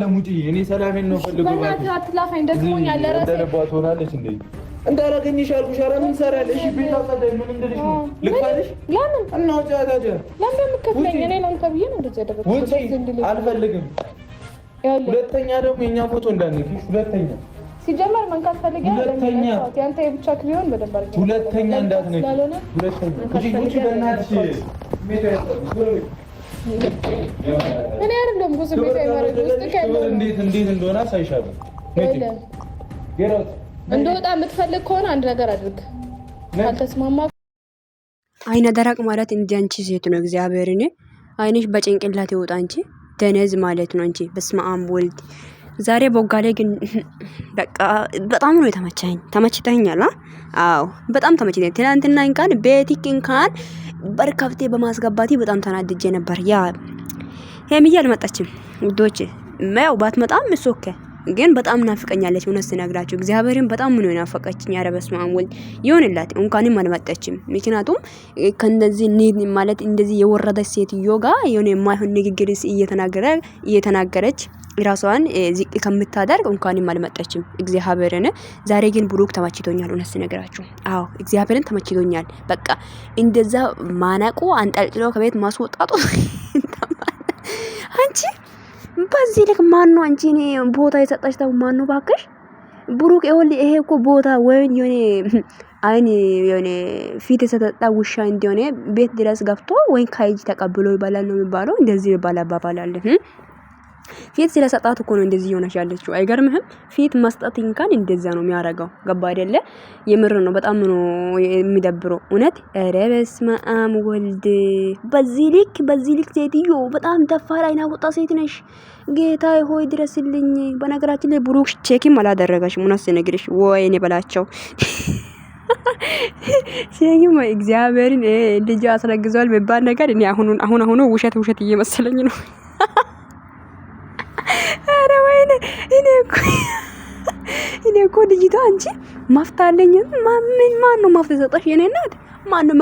ለሙጪ እኔ ሰላሜን ነው ፈልገው ማለት ነው። አትላፋኝ ደግሞኛል። ለራሴ እንደለባት ሆናለች እንዴ እንዳረገኝሽ አልኩሽ። ኧረ ምን ሰራለሽ? ቤት አውጣኝ። ምን እንደልሽ ነው ልካልሽ? ለምን እናውጣ ታዲያ? ለምን የምከፍለኝ እኔ ላንተ ብዬ ነው እንደዚህ ያደረኩት። አልፈልግም። ሁለተኛ ደግሞ የኛ ፎቶ እንዳንኪሽ። ሁለተኛ ሲጀመር መንካት ፈልጌ ሁለተኛ ያንተ የብቻ ክሊዮን በደንብ አድርገህ ሁለተኛ እንዳትነኪ። ሁለተኛ ውጪ በእናትሽ እኔ አይደለም ጉዝ ቤት አይማረግ ውስጥ ከለው እንዴት እንደሆነ አሳይሻለሁ። እንደወጣ የምትፈልግ ከሆነ አንድ ነገር አድርግ። ካልተስማማ አይነ ደረቅ ማለት እንደ አንቺ ሴት ነው። እግዚአብሔርን አይንሽ በጭንቅላት ይወጣ እንጂ ደነዝ ማለት ነው እንጂ። በስመ አብ ወልድ። ዛሬ ቦጋሌ ግን በቃ በጣም ነው የተመቸኝ። ተመችተኛል? አዎ በጣም ተመችተኝ። ትናንትና እንኳን ቤቲክ እንኳን በርካፍቴ በማስገባቴ በጣም ተናድጄ ነበር። ያ ሄሚዬ አልመጣችም ውዶች። ማው ባትመጣም እሶከ ግን በጣም ናፍቀኛለች። እውነት ስነግራችሁ እግዚአብሔርን በጣም ነው ናፈቀችኝ። ኧረ በስመ አብ ወልድ ይሁንላት። እንኳንም አልመጣችም። ምክንያቱም ከእንደዚህ ማለት እንደዚህ የወረደች ሴትዮ ጋር የሆነ የማይሆን ንግግር እየተናገረች ራሷን ዝቅ ከምታደርግ እንኳንም አልመጣችም። እግዚአብሔርን ዛሬ ግን ብሩክ ተመችቶኛል። እውነት ስነግራችሁ አዎ እግዚአብሔርን ተመችቶኛል። በቃ እንደዛ ማናቁ አንጠልጥሎ ከቤት ማስወጣቱ አንቺ በዚህ ልክ ማን ነው አንቺ እኔ ቦታ የሰጣች ተው ማን ነው ባክሽ? ብሩክ ይሄ እኮ ቦታ ወይ የሆነ አይን የሆነ ፊት የሰጠጣ ውሻ እንደሆነ ቤት ድረስ ገብቶ ወይ ካይጅ ተቀብሎ ይባላል ነው የሚባለው። እንደዚህ ይባላል አባባላል። ፊት ስለሰጣት እኮ ነው እንደዚህ ሆነሽ ያለችው። አይገርምህም? ፊት መስጠት እንኳን እንደዛ ነው የሚያረጋው። ገባ አይደለ? የምር ነው። በጣም ነው የሚደብረው እውነት። ኧረ በስመ አብ ወልድ። በዚህ ልክ ሴትዮ በጣም ደፋር አይና ወጣ ሴት ነሽ። ጌታ ሆይ ድረስልኝ። በነገራችን ላይ ብሩክ ቼክም አላደረገሽም። እውነት ስነግርሽ ወይኔ በላቸው ሴኝም እግዚአብሔርን ልጅ አስረግዟል የሚባል ነገር እኔ አሁን ውሸት እየመሰለኝ ነው። አረ ወይኔ እኔ እኮ ልጅቷ አንቺ ማፍታለኝ ማን ነው ማፍተ ሰጠሽ? የኔ እናት ማን ነው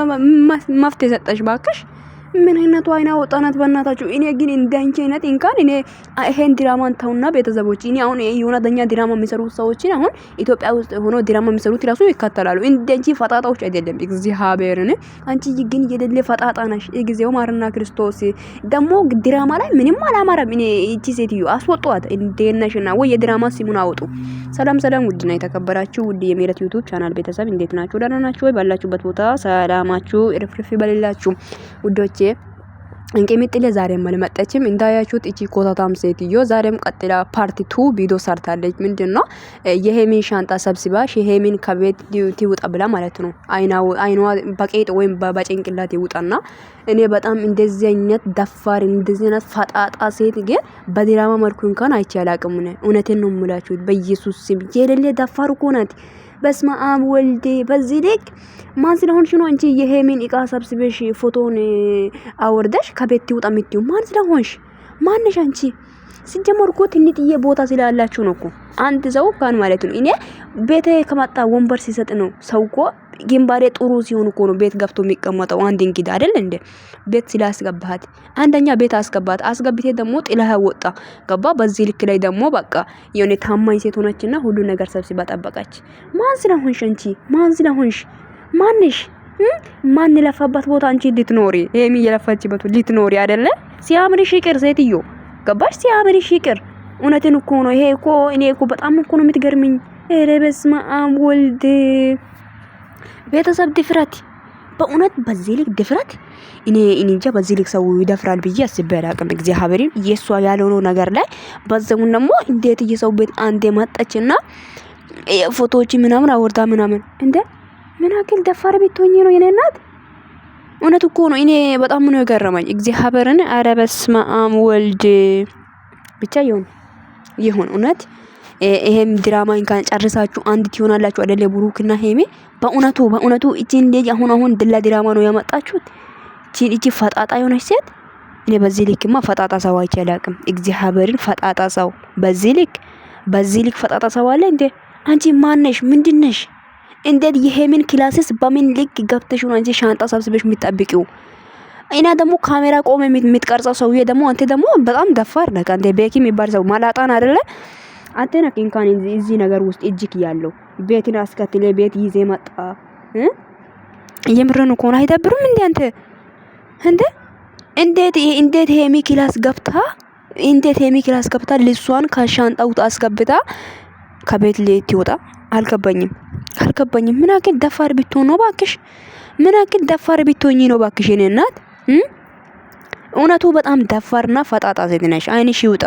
ማፍተ ሰጠሽ ባክሽ? ምን አይነቱ አይና ወጣናት በእናታችሁ። እኔ ግን እንዳንቺ አይነት እንኳን እኔ ይሄን ድራማን ተውና ቤተሰቦች እኔ አሁን የሆነኛ ድራማ የሚሰሩ ሰዎችን አሁን ኢትዮጵያ ውስጥ ሆኖ ድራማ የሚሰሩት ራሱ ይከተላሉ። እንዳንቺ ፈጣጣዎች አይደለም። እግዚአብሔርን አንቺ ግን የደለ ፈጣጣ ነሽ። እግዚአብሔር ማርና ክርስቶስ ደግሞ ድራማ ላይ ምንም አላማረም። እኔ እቺ ሴትዮ አስወጧት። እንደነሽና ወይ የድራማ ሲሙን አውጡ። ሰላም ውድና የተከበራችሁ ውድ የሜረት ዩቲዩብ ቻናል ቤተሰብ እንዴት ናችሁ? ደህና ናችሁ ወይ? ባላችሁበት ቦታ ሰላማችሁ እርፍርፍ ይበልላችሁ ውዶቼ። እንቄሚጥለ ዛሬም አልመጣችም። እንዳያችሁት እቺ ኮታታም ሴትዮ ዛሬም ቀጥላ ፓርት 2 ቪዲዮ ሰርታለች። ምንድነው የሄሚን ሻንጣ ሰብስባ ሄሚን ከቤት ትውጣ ብላ ማለት ነው። አይኗ በቄጥ ወይም በጭንቅላት ይውጣና እኔ በጣም እንደዚህ አይነት ደፋር እንደዚህ አይነት ፈጣጣ ሴት ግን በድራማ መልኩ እንኳን አይቼ አላቅም። እውነቴን ነው የምላችሁት በኢየሱስ ስም የሌለ ደፋር እኮ ናት። በስመ አብ ወልድ። በዚህ ልክ ማን ስለሆንሽ ነው እንጂ የሄሚን እቃ ሰብስበሽ ፎቶን አወርደሽ ከቤት ትውጣ የምትይው? ማን ስለሆንሽ? ማንሽ አንቺ? ሲጀመር እኮ ትንጥዬ ቦታ ስላላችሁ ነው እኮ አንድ ሰው ካን ማለት ነው። እኔ ቤቴ ከመጣ ወንበር ሲሰጥ ነው ሰው እኮ ግንባሬ ጥሩ ሲሆን እኮ ነው ቤት ገብቶ የሚቀመጠው። አንድ እንግዳ አይደል እንዴ? ቤት ስላስገባሃት አንደኛ ቤት አስገብቴ ደግሞ ጥላህ ወጣ ገባ። በዚህ ልክ ላይ ደግሞ በቃ የሆነ ታማኝ ሴት ሆነችና ሁሉ ነገር ሰብስባ ጠበቀች። ማን ስለሆንሽ አንቺ? ማን ስለሆንሽ? ማንሽ? ማን ለፋባት ቦታ አንቺ ልትኖሪ ሄሚ የለፋችበት ልትኖሪ አይደለ? ሲያምርሽ ይቅር ሴትዮ ገባሽ? ሲያምርሽ ይቅር። እውነትን እኮ ነው። ይሄ እኮ እኔ እኮ በጣም እኮ ነው የምትገርምኝ። ኧረ በስመ አብ ወልድ። ቤተሰብ ድፍረት በእውነት በዚህ ልክ ድፍረት እኔ እንጃ። በዚህ ልክ ሰው ይደፍራል ብዬ አስቤ አላቅም። እግዚአብሔርን የሷ ያልሆነው ነገር ላይ በዛውን ደግሞ እንዴት የሰው ቤት አንዴ መጣችና ፎቶዎች ምናምን አወርዳ ምናምን እንደ ምን አክል ደፋር ብትሆኚ ነው የኔ እናት? እውነት እኮ ነው። እኔ በጣም ነው የገረመኝ እግዚአብሔርን። ኧረ በስመ አብ ወልድ። ብቻ ይሁን እውነት። ይሄም ድራማ እንኳን ጨርሳችሁ አንድ ትሆናላችሁ አይደለ? ብሩክና ሄሚ በእውነቱ እቺን ልጅ አሁን ድላ ድራማ ነው ያመጣችሁት። እቺ ፈጣጣ የሆነች ሴት እኔ በዚህ ልክማ ፈጣጣ ሰው አይቼ አላቅም። እግዚአብሔርን ፈጣጣ ሰው በዚህ ልክ ፈጣጣ ሰው አለ እንዴ? አንቺ ማነሽ? ምንድነሽ? እንዴት የሄሚን ክላስስ በምን ልክ ገብተሽ ነው አንቺ ሻንጣ ሰብስበሽ የምትጠብቂው? እና ደግሞ ካሜራ ቆመ የምትቀርጸው ሰውዬ ደግሞ አንተ ደግሞ በጣም ደፋር ነህ። አንተ ቤኪ የሚባል ሰው ማላጣን አይደለ? አንተ ነህ እንኳን እዚህ ነገር ውስጥ እጅክ ያለው ቤትን አስከትለ ቤት ይዜ መጣ። የምረን እኮ ነው። አይደብርም እንዴ አንተ እንዴ? እንዴት ሄሚ ክላስ ገብታ ልሷን ከሻንጣው አስገብታ ከቤት ልትወጣ አልገባኝም። ምን አክል ደፋር ብትሆን ነው ባክሽ? ምን አክል ደፋር ብትሆኚ ነው ባክሽ? የኔ እናት እውነቱ በጣም ደፋርና ፈጣጣ ሴት ነሽ። አይንሽ ይውጣ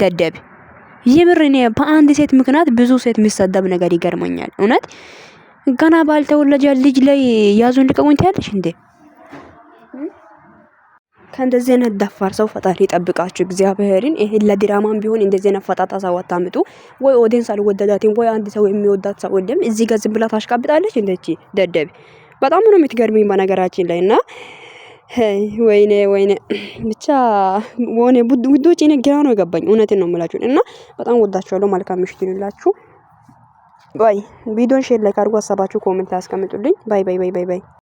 ደደብ። የምር እኔ በአንድ ሴት ምክንያት ብዙ ሴት የሚሰደብ ነገር ይገርመኛል። እውነት ገና ባልተወለደ ልጅ ላይ ያዙን ልቀቁኝ ትያለሽ እንዴ? ከእንደዚህ አይነት ደፋር ሰው ፈጣሪ ይጠብቃችሁ እግዚአብሔርን። ይሄ ለድራማም ቢሆን እንደዚህ አይነት ፈጣጣ ሰው አታምጡ። ወይ ኦዲየንስ አልወደዳትም ወይ አንድ ሰው የሚወዳት ሰው የለም። እዚህ ጋር ዝም ብላ ታሽቃብጣለች እንደቺ ደደብ። በጣም ነው የምትገርመኝ በነገራችን ላይ እና ወይኔ ብቻ ወኔ ውዶች እኔ ግራ ነው የገባኝ። እውነትን ነው የምላችሁ እና በጣም ወዳችኋለሁ። መልካም ምሽት ይሁንላችሁ። ባይ ቪዲዮን ሼር ላይክ አድርጉ። ሀሳባችሁ ኮሜንት አስቀምጡልኝ። ባይ